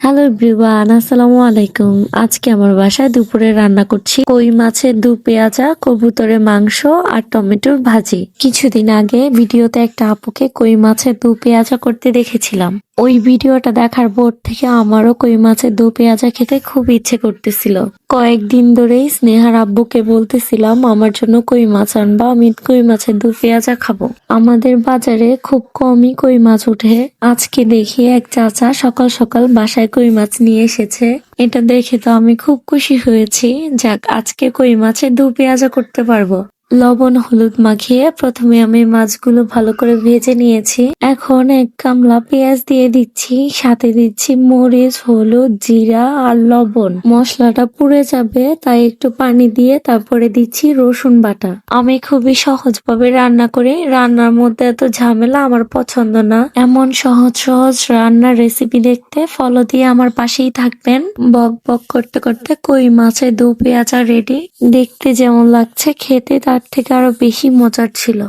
Hello everyone, আসসালামু আলাইকুম। আজকে আমার বাসায় দুপুরে রান্না করছি কই মাছের দু পেঁয়াজা, কবুতরের মাংস আর টমেটোর ভাজি। কিছুদিন আগে ভিডিওতে একটা আপুকে কই মাছের দু পেঁয়াজা করতে দেখেছিলাম। ওই ভিডিওটা দেখার পর থেকে আমারও কই মাছের দু পেঁয়াজা খেতে খুব ইচ্ছে করতেছিল। কয়েকদিন ধরেই স্নেহার আব্বুকে বলতেছিলাম আমার জন্য কই মাছ আনবা, আমি কই মাছের দু পেঁয়াজা খাবো। আমাদের বাজারে খুব কমই কই মাছ উঠে। আজকে দেখি এক চাচা সকাল সকাল বাসায় কই মাছ নিয়ে এসেছে। এটা দেখে তো আমি খুব খুশি হয়েছি। যাক, আজকে কই মাছের দু পেঁয়াজা করতে পারবো। লবণ হলুদ মাখিয়ে প্রথমে আমি মাছগুলো ভালো করে ভেজে নিয়েছি। এখন এক গামলা পেঁয়াজ দিয়ে দিচ্ছি, সাথে দিচ্ছি মরিচ, হলুদ, জিরা আর লবণ। মশলাটা পুড়ে যাবে তাই একটু পানি দিয়ে তারপরে দিচ্ছি রসুন বাটা। আমি খুবই সহজভাবে রান্না করি, রান্নার মধ্যে এত ঝামেলা আমার পছন্দ না। এমন সহজ সহজ রান্নার রেসিপি দেখতে ফলো দিয়ে আমার পাশেই থাকবেন। বক বক করতে করতে কই মাছের দু পেঁয়াজা রেডি। দেখতে যেমন লাগছে, খেতে তার থেকে আরো বেশি মজার ছিল।